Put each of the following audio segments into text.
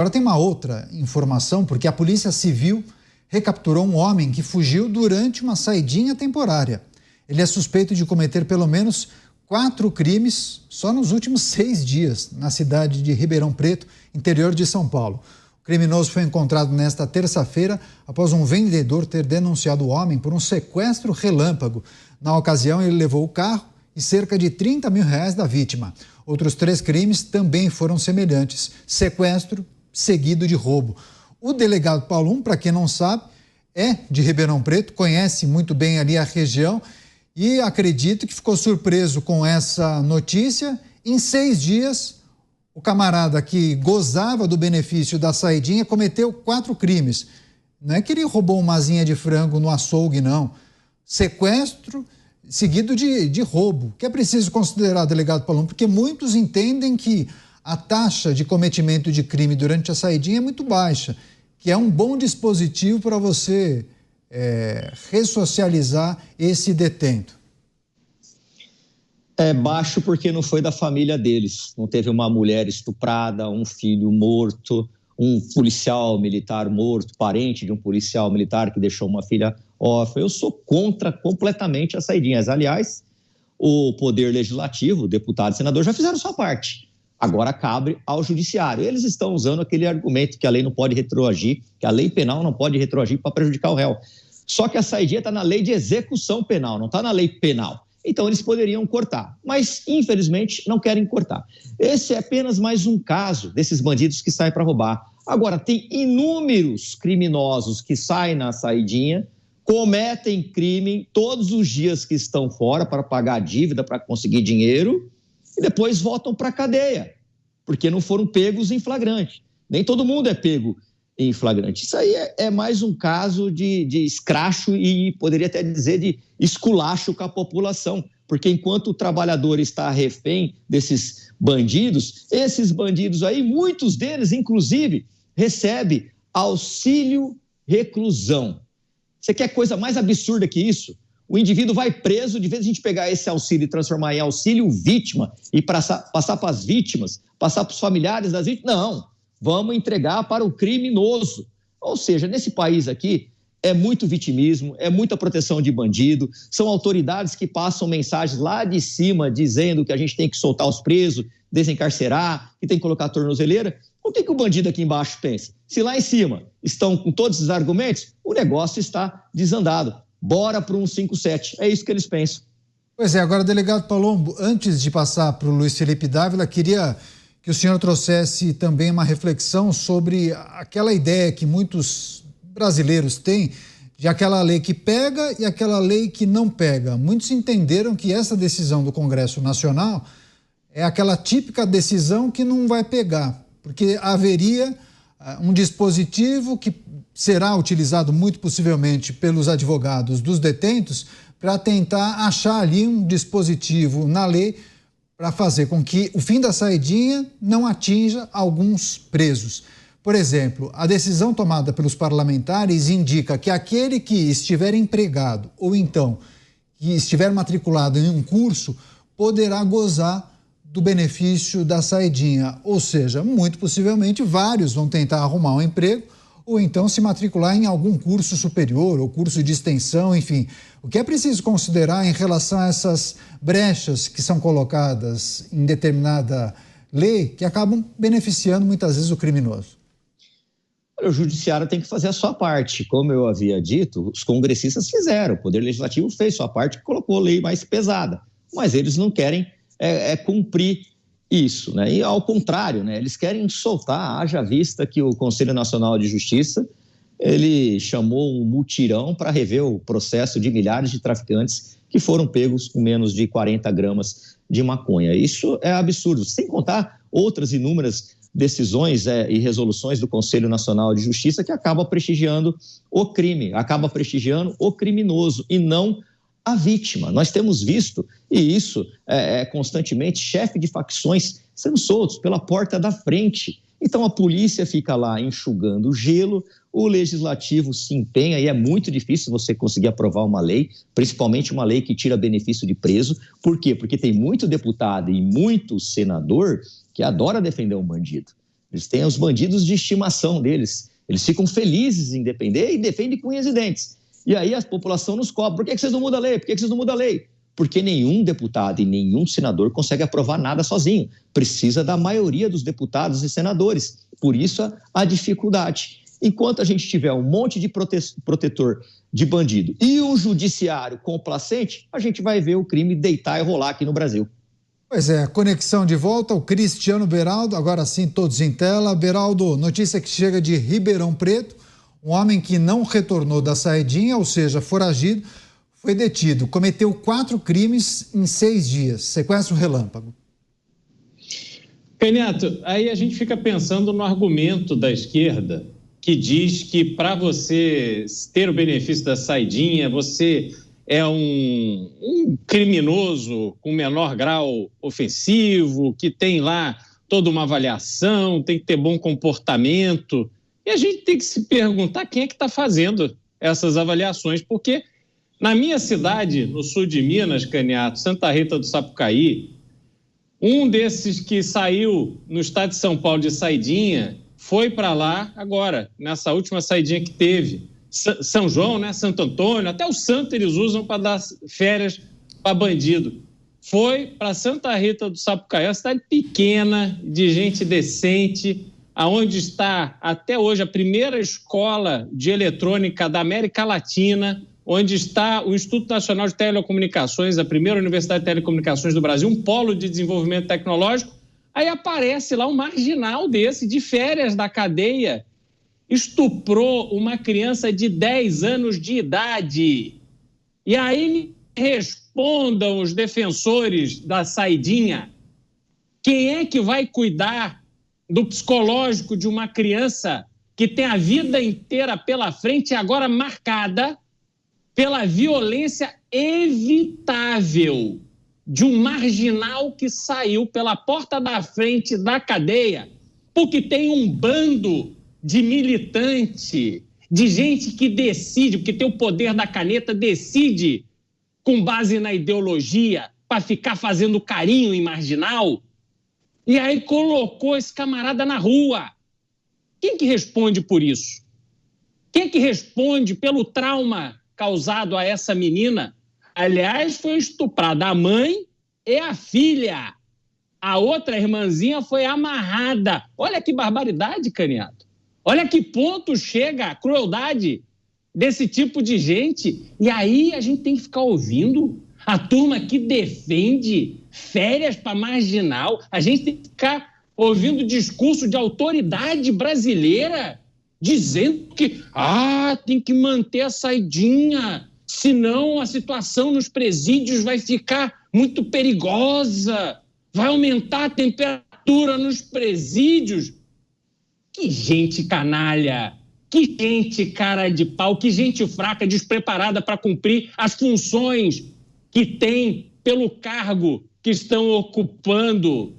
Agora tem uma outra informação, porque a Polícia Civil recapturou um homem que fugiu durante uma saidinha temporária. Ele é suspeito de cometer pelo menos 4 crimes só nos últimos 6 dias, na cidade de Ribeirão Preto, interior de São Paulo. O criminoso foi encontrado nesta terça-feira após um vendedor ter denunciado o homem por um sequestro relâmpago. Na ocasião, ele levou o carro e cerca de R$30 mil da vítima. Outros 3 crimes também foram semelhantes: sequestro seguido de roubo. O delegado Paulo, para quem não sabe, é de Ribeirão Preto, conhece muito bem ali a região e acredito que ficou surpreso com essa notícia. Em 6 dias, o camarada que gozava do benefício da saidinha cometeu 4 crimes. Não é que ele roubou uma asinha de frango no açougue, não. Sequestro seguido de roubo, que é preciso considerar, delegado Paulo, porque muitos entendem que a taxa de cometimento de crime durante a saidinha é muito baixa, que é um bom dispositivo para você ressocializar esse detento. É baixo porque não foi da família deles. Não teve uma mulher estuprada, um filho morto, um policial militar morto, parente de um policial militar que deixou uma filha órfã. Eu sou contra completamente as saidinhas. Aliás, o Poder Legislativo, deputado e senador, já fizeram sua parte. Agora cabe ao Judiciário. Eles estão usando aquele argumento que a lei não pode retroagir, que a lei penal não pode retroagir para prejudicar o réu. Só que a saidinha está na lei de execução penal, não está na lei penal. Então eles poderiam cortar, mas infelizmente não querem cortar. Esse é apenas mais um caso desses bandidos que saem para roubar. Agora, tem inúmeros criminosos que saem na saidinha, cometem crime todos os dias que estão fora para pagar a dívida, para conseguir dinheiro, e depois voltam para a cadeia, porque não foram pegos em flagrante. Nem todo mundo é pego em flagrante. Isso aí é mais um caso de escracho e poderia até dizer de esculacho com a população, porque enquanto o trabalhador está refém desses bandidos, esses bandidos aí, muitos deles, inclusive, recebem auxílio reclusão. Você quer coisa mais absurda que isso? O indivíduo vai preso, de vez a gente pegar esse auxílio e transformar em auxílio vítima e passar para as vítimas, passar para os familiares das vítimas, não. Vamos entregar para o criminoso. Ou seja, nesse país aqui é muito vitimismo, é muita proteção de bandido, são autoridades que passam mensagens lá de cima dizendo que a gente tem que soltar os presos, desencarcerar, que tem que colocar a tornozeleira. O que o bandido aqui embaixo pensa? Se lá em cima estão com todos esses argumentos, o negócio está desandado. Bora para um 157. É isso que eles pensam. Pois é, agora, delegado Palombo, antes de passar para o Luiz Felipe Dávila, queria que o senhor trouxesse também uma reflexão sobre aquela ideia que muitos brasileiros têm de aquela lei que pega e aquela lei que não pega. Muitos entenderam que essa decisão do Congresso Nacional é aquela típica decisão que não vai pegar, porque haveria um dispositivo que será utilizado muito possivelmente pelos advogados dos detentos para tentar achar ali um dispositivo na lei para fazer com que o fim da saidinha não atinja alguns presos. Por exemplo, a decisão tomada pelos parlamentares indica que aquele que estiver empregado ou então que estiver matriculado em um curso poderá gozar do benefício da saidinha, ou seja, muito possivelmente vários vão tentar arrumar um emprego ou então se matricular em algum curso superior ou curso de extensão, enfim. O que é preciso considerar em relação a essas brechas que são colocadas em determinada lei que acabam beneficiando muitas vezes o criminoso? O judiciário tem que fazer a sua parte. Como eu havia dito, os congressistas fizeram, o Poder Legislativo fez sua parte e colocou a lei mais pesada, mas eles não querem cumprir isso, né? E ao contrário, né? Eles querem soltar, haja vista que o Conselho Nacional de Justiça, ele chamou um mutirão para rever o processo de milhares de traficantes que foram pegos com menos de 40 gramas de maconha. Isso é absurdo, sem contar outras inúmeras decisões e resoluções do Conselho Nacional de Justiça que acaba prestigiando o crime, acaba prestigiando o criminoso e não a vítima. Nós temos visto, e isso constantemente, chefe de facções sendo soltos pela porta da frente. Então a polícia fica lá enxugando o gelo, o legislativo se empenha e é muito difícil você conseguir aprovar uma lei, principalmente uma lei que tira benefício de preso. Por quê? Porque tem muito deputado e muito senador que adora defender um bandido. Eles têm os bandidos de estimação deles. Eles ficam felizes em defender e defendem com unhas e dentes. E aí a população nos cobra. Por que vocês não mudam a lei? Por que vocês não mudam a lei? Porque nenhum deputado e nenhum senador consegue aprovar nada sozinho. Precisa da maioria dos deputados e senadores. Por isso a dificuldade. Enquanto a gente tiver um monte de protetor de bandido e um judiciário complacente, a gente vai ver o crime deitar e rolar aqui no Brasil. Pois é, conexão de volta, o Cristiano Beraldo, agora sim todos em tela. Beraldo, notícia que chega de Ribeirão Preto, um homem que não retornou da saidinha, ou seja, foragido, foi detido, cometeu 4 crimes em 6 dias, sequestro relâmpago. Canhoto, aí a gente fica pensando no argumento da esquerda, que diz que para você ter o benefício da saidinha, você é um criminoso com menor grau ofensivo, que tem lá toda uma avaliação, tem que ter bom comportamento. E a gente tem que se perguntar quem é que está fazendo essas avaliações, porque na minha cidade, no sul de Minas, Canhoto, Santa Rita do Sapucaí, um desses que saiu no estado de São Paulo de saidinha foi para lá agora, nessa última saidinha que teve. São João, né? Santo Antônio, até o santo eles usam para dar férias para bandido. Foi para Santa Rita do Sapucaí, uma cidade pequena, de gente decente, aonde está até hoje a primeira escola de eletrônica da América Latina, onde está o Instituto Nacional de Telecomunicações, a primeira Universidade de Telecomunicações do Brasil, um polo de desenvolvimento tecnológico. Aí aparece lá um marginal desse, de férias da cadeia, estuprou uma criança de 10 anos de idade. E aí me respondam os defensores da saidinha, quem é que vai cuidar do psicológico de uma criança que tem a vida inteira pela frente e agora marcada pela violência evitável de um marginal que saiu pela porta da frente da cadeia porque tem um bando de militante, de gente que decide, porque tem o poder da caneta, decide com base na ideologia para ficar fazendo carinho em marginal, e aí colocou esse camarada na rua. Quem que responde por isso? Quem que responde pelo trauma causado a essa menina? Aliás, foi estuprada a mãe e a filha. A outra irmãzinha foi amarrada. Olha que barbaridade, Canhoto. Olha que ponto chega a crueldade desse tipo de gente. E aí a gente tem que ficar ouvindo a turma que defende férias para marginal. A gente tem que ficar ouvindo discurso de autoridade brasileira dizendo que tem que manter a saidinha, senão a situação nos presídios vai ficar muito perigosa, vai aumentar a temperatura nos presídios. Que gente canalha, que gente cara de pau, que gente fraca, despreparada para cumprir as funções que tem pelo cargo que estão ocupando.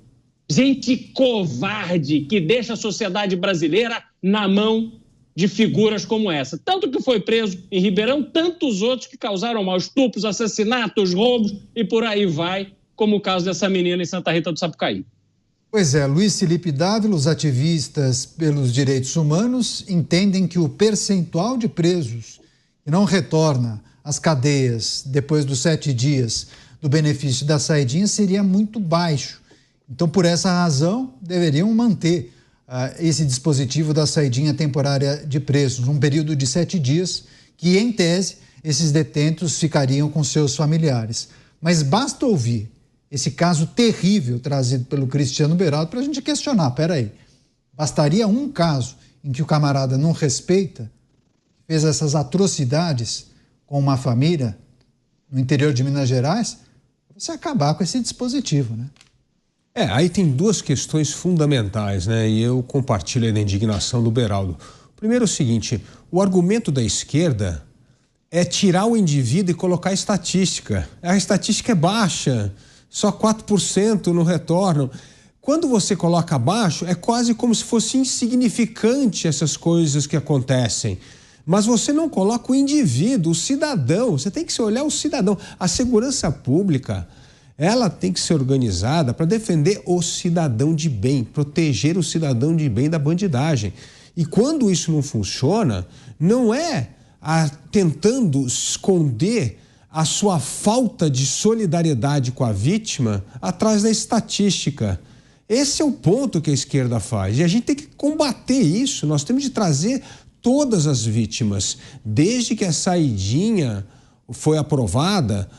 Gente covarde que deixa a sociedade brasileira na mão de figuras como essa. Tanto que foi preso em Ribeirão, tantos outros que causaram mal, estupros, assassinatos, roubos e por aí vai, como o caso dessa menina em Santa Rita do Sapucaí. Pois é, Luiz Felipe Dávila, os ativistas pelos direitos humanos entendem que o percentual de presos que não retorna às cadeias depois dos 7 dias do benefício da saidinha seria muito baixo. Então, por essa razão, deveriam manter esse dispositivo da saidinha temporária de presos, num período de 7 dias, que, em tese, esses detentos ficariam com seus familiares. Mas basta ouvir esse caso terrível trazido pelo Cristiano Beraldo para a gente questionar, peraí, bastaria um caso em que o camarada não respeita, fez essas atrocidades com uma família no interior de Minas Gerais, você acabar com esse dispositivo, né? Aí tem 2 questões fundamentais, né? E eu compartilho da indignação do Beraldo. Primeiro é o seguinte, o argumento da esquerda é tirar o indivíduo e colocar estatística. A estatística é baixa, só 4% não retornam. Quando você coloca baixo, é quase como se fosse insignificante essas coisas que acontecem. Mas você não coloca o indivíduo, o cidadão. Você tem que se olhar o cidadão. A segurança pública, ela tem que ser organizada para defender o cidadão de bem, proteger o cidadão de bem da bandidagem. E quando isso não funciona, não é tentando esconder a sua falta de solidariedade com a vítima atrás da estatística. Esse é o ponto que a esquerda faz. E a gente tem que combater isso. Nós temos de trazer todas as vítimas. Desde que a saidinha foi aprovada,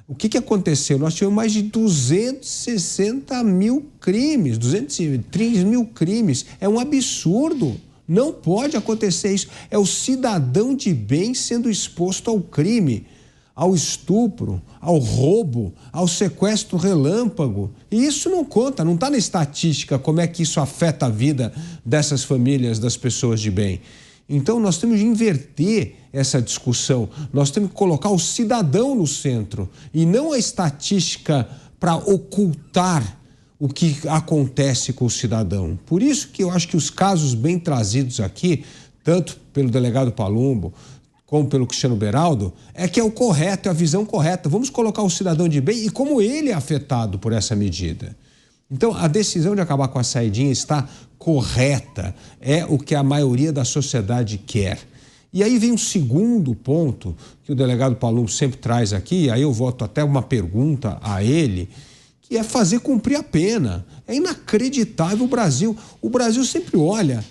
o que aconteceu? Nós tivemos mais de 260 mil crimes, 203 mil crimes. É um absurdo. Não pode acontecer isso. É o cidadão de bem sendo exposto ao crime, ao estupro, ao roubo, ao sequestro relâmpago. E isso não conta, não está na estatística como é que isso afeta a vida dessas famílias, das pessoas de bem. Então nós temos de inverter essa discussão, nós temos que colocar o cidadão no centro e não a estatística para ocultar o que acontece com o cidadão. Por isso que eu acho que os casos bem trazidos aqui, tanto pelo delegado Palumbo, como pelo Cristiano Beraldo, é que é o correto, é a visão correta. Vamos colocar o cidadão de bem e como ele é afetado por essa medida. Então, a decisão de acabar com a saidinha está correta, é o que a maioria da sociedade quer. E aí vem um segundo ponto que o delegado Palumbo sempre traz aqui, aí eu volto até uma pergunta a ele, que é fazer cumprir a pena. É inacreditável o Brasil. O Brasil sempre olha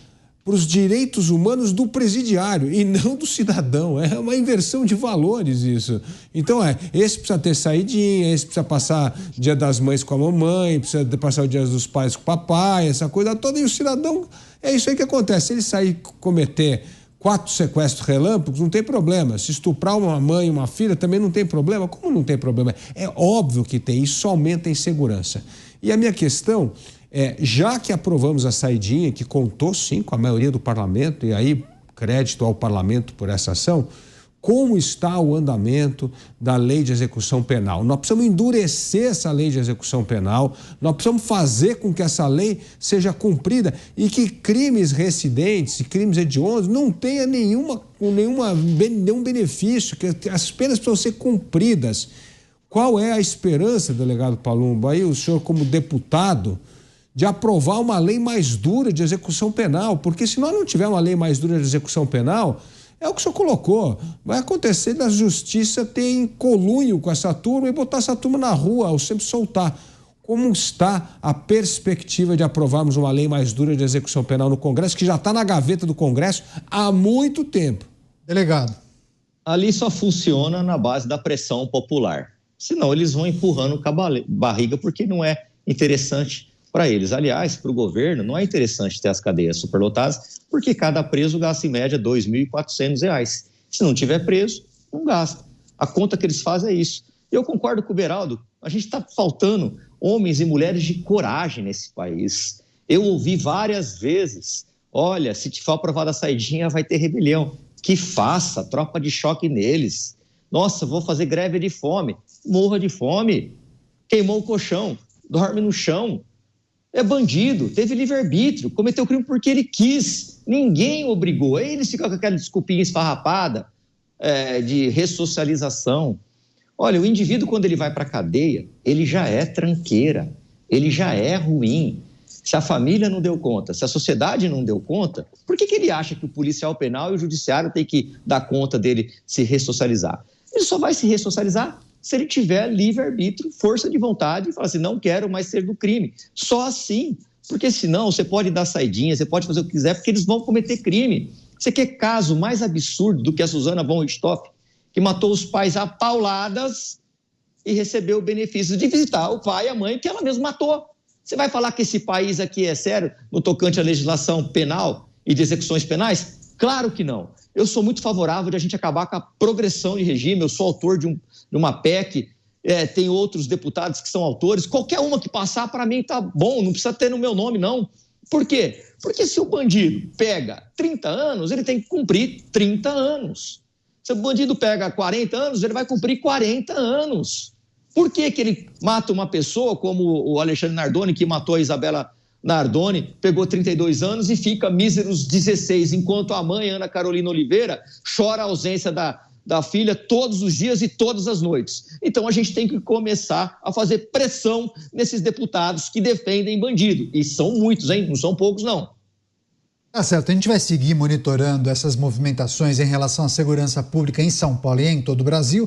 para os direitos humanos do presidiário e não do cidadão. É uma inversão de valores isso. Então esse precisa ter saidinha, esse precisa passar Dia das Mães com a mamãe, precisa passar o Dia dos Pais com o papai, essa coisa toda. E o cidadão, é isso aí que acontece. Se ele sair cometer 4 sequestros relâmpagos, não tem problema. Se estuprar uma mãe e uma filha, também não tem problema. Como não tem problema? É óbvio que tem, isso aumenta a insegurança. E a minha questão já que aprovamos a saidinha, que contou sim com a maioria do parlamento, e aí crédito ao parlamento por essa ação, como está o andamento da lei de execução penal? Nós precisamos endurecer essa lei de execução penal, nós precisamos fazer com que essa lei seja cumprida e que crimes reincidentes e crimes hediondos não tenham nenhum benefício, que as penas precisam ser cumpridas. Qual é a esperança, delegado Palumbo, aí o senhor como deputado, de aprovar uma lei mais dura de execução penal? Porque se nós não tivermos uma lei mais dura de execução penal, é o que o senhor colocou, vai acontecer da justiça ter colunho com essa turma e botar essa turma na rua ou sempre soltar. Como está a perspectiva de aprovarmos uma lei mais dura de execução penal no Congresso, que já está na gaveta do Congresso há muito tempo? Delegado. Ali só funciona na base da pressão popular. Senão eles vão empurrando com a barriga porque não é interessante para eles. Aliás, para o governo não é interessante ter as cadeias superlotadas porque cada preso gasta em média R$ 2.400. Se não tiver preso, não gasta. A conta que eles fazem é isso. Eu concordo com o Beraldo, a gente está faltando homens e mulheres de coragem nesse país. Eu ouvi várias vezes, olha, se te for aprovada a saidinha vai ter rebelião. Que faça, tropa de choque neles. Nossa, vou fazer greve de fome. Morra de fome. Queimou o colchão, dorme no chão. É bandido, teve livre-arbítrio, cometeu crime porque ele quis, ninguém obrigou. Aí eles ficam com aquela desculpinha esfarrapada de ressocialização. Olha, o indivíduo, quando ele vai para a cadeia, ele já é tranqueira, ele já é ruim. Se a família não deu conta, se a sociedade não deu conta, por que ele acha que o policial penal e o judiciário têm que dar conta dele se ressocializar? Ele só vai se ressocializar se ele tiver livre-arbítrio, força de vontade e falar assim, não quero mais ser do crime. Só assim, porque senão você pode dar saidinha, você pode fazer o que quiser, porque eles vão cometer crime. Você quer caso mais absurdo do que a Suzana von Richthofen, que matou os pais a pauladas e recebeu o benefício de visitar o pai e a mãe que ela mesma matou. Você vai falar que esse país aqui é sério no tocante à legislação penal e de execuções penais? Claro que não. Eu sou muito favorável de a gente acabar com a progressão de regime, eu sou autor de uma PEC, tem outros deputados que são autores, qualquer uma que passar para mim tá bom, não precisa ter no meu nome não. Por quê? Porque se o bandido pega 30 anos, ele tem que cumprir 30 anos. Se o bandido pega 40 anos, ele vai cumprir 40 anos. Por que ele mata uma pessoa como o Alexandre Nardoni, que matou a Isabela Nardoni, pegou 32 anos e fica míseros 16, enquanto a mãe, Ana Carolina Oliveira, chora a ausência da filha todos os dias e todas as noites. Então a gente tem que começar a fazer pressão nesses deputados que defendem bandido. E são muitos, hein? Não são poucos, não. Tá certo, a gente vai seguir monitorando essas movimentações em relação à segurança pública em São Paulo e em todo o Brasil.